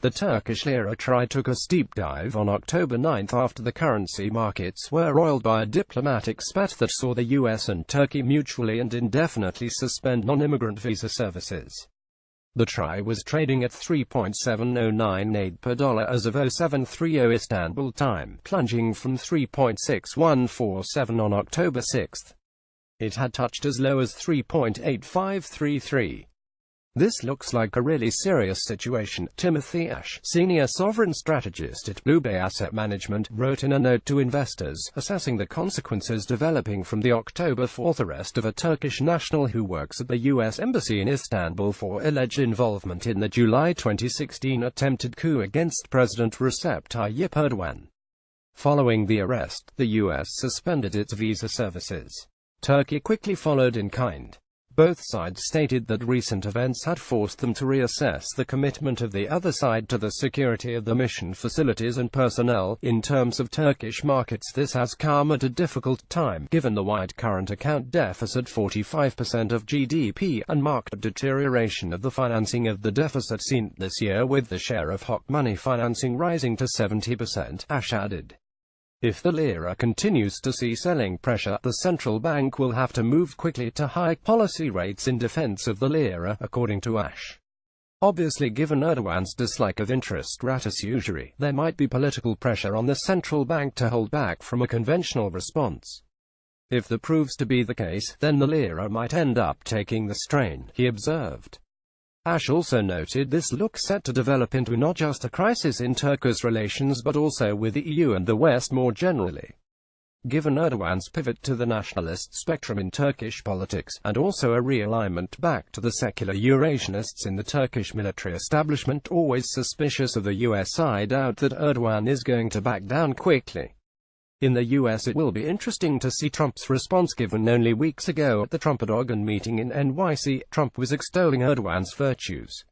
The Turkish lira took a steep dive on October 9 after the currency markets were roiled by a diplomatic spat that saw the US and Turkey mutually and indefinitely suspend non-immigrant visa services. The TRY was trading at 3.7098 per dollar as of 0730 Istanbul time, plunging from 3.6147 on October 6. It had touched as low as 3.8533. This looks like a really serious situation, Timothy Ash, senior sovereign strategist at Blue Bay Asset Management, wrote in a note to investors, assessing the consequences developing from the October 4 arrest of a Turkish national who works at the U.S. Embassy in Istanbul for alleged involvement in the July 2016 attempted coup against President Recep Tayyip Erdogan. Following the arrest, the U.S. suspended its visa services. Turkey quickly followed in kind. Both sides stated that recent events had forced them to reassess the commitment of the other side to the security of the mission facilities and personnel. In terms of Turkish markets, this has come at a difficult time, given the wide current account deficit, 45% of GDP, and marked deterioration of the financing of the deficit seen this year, with the share of hot money financing rising to 70%, Ash added. If the lira continues to see selling pressure, the central bank will have to move quickly to hike policy rates in defense of the lira, according to Ash. Obviously, given Erdogan's dislike of interest rates usury, there might be political pressure on the central bank to hold back from a conventional response. If that proves to be the case, then the lira might end up taking the strain, he observed. Ash also noted this looks set to develop into not just a crisis in Turkey's relations but also with the EU and the West more generally. Given Erdogan's pivot to the nationalist spectrum in Turkish politics, and also a realignment back to the secular Eurasianists in the Turkish military establishment, always suspicious of the US, I doubt that Erdogan is going to back down quickly. In the US, it will be interesting to see Trump's response, given only weeks ago at the Trump-Erdogan meeting in NYC, Trump was extolling Erdogan's virtues.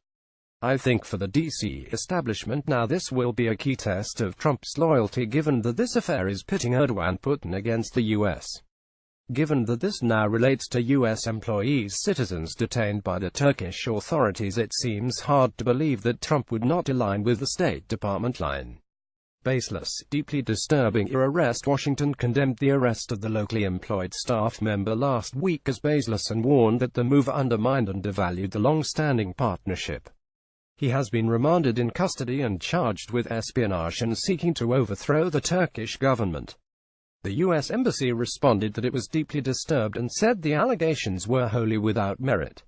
I think for the DC establishment now this will be a key test of Trump's loyalty, given that this affair is pitting Erdogan-Putin against the US. Given that this now relates to US employees, citizens detained by the Turkish authorities, it seems hard to believe that Trump would not align with the State Department line. Baseless, deeply disturbing your arrest. Washington condemned the arrest of the locally employed staff member last week as baseless and warned that the move undermined and devalued the long-standing partnership. He has been remanded in custody and charged with espionage and seeking to overthrow the Turkish government. The U.S. Embassy responded that it was deeply disturbed and said the allegations were wholly without merit.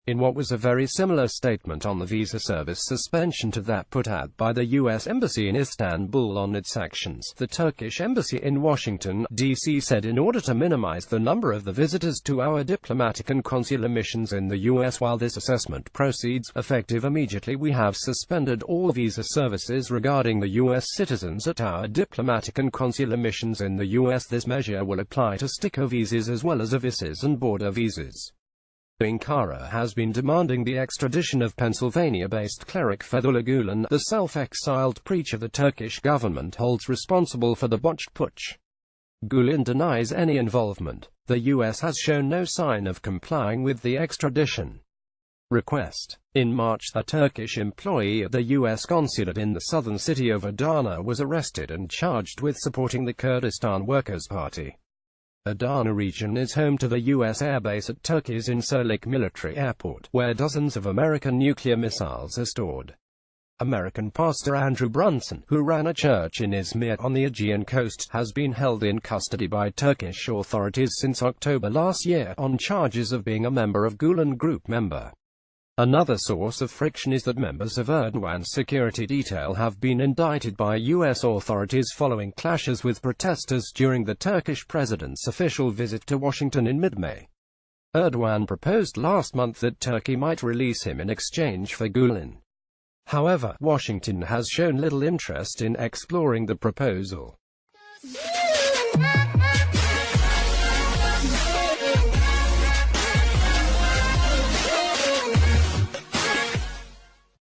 In what was a very similar statement on the visa service suspension to that put out by the U.S. Embassy in Istanbul on its actions, the Turkish Embassy in Washington, D.C. said, in order to minimize the number of the visitors to our diplomatic and consular missions in the U.S. while this assessment proceeds, effective immediately, we have suspended all visa services regarding the U.S. citizens at our diplomatic and consular missions in the U.S. This measure will apply to sticker visas as well as visas and border visas. Ankara has been demanding the extradition of Pennsylvania-based cleric Fethullah Gulen, the self-exiled preacher the Turkish government holds responsible for the botched putsch. Gulen denies any involvement. The U.S. has shown no sign of complying with the extradition request. In March, a Turkish employee at the U.S. consulate in the southern city of Adana was arrested and charged with supporting the Kurdistan Workers' Party. Adana region is home to the U.S. airbase at Turkey's Incirlik military airport, where dozens of American nuclear missiles are stored. American pastor Andrew Brunson, who ran a church in Izmir on the Aegean coast, has been held in custody by Turkish authorities since October last year, on charges of being a member of Gulen Group member. Another source of friction is that members of Erdogan's security detail have been indicted by U.S. authorities following clashes with protesters during the Turkish president's official visit to Washington in mid-May. Erdogan proposed last month that Turkey might release him in exchange for Gulen. However, Washington has shown little interest in exploring the proposal.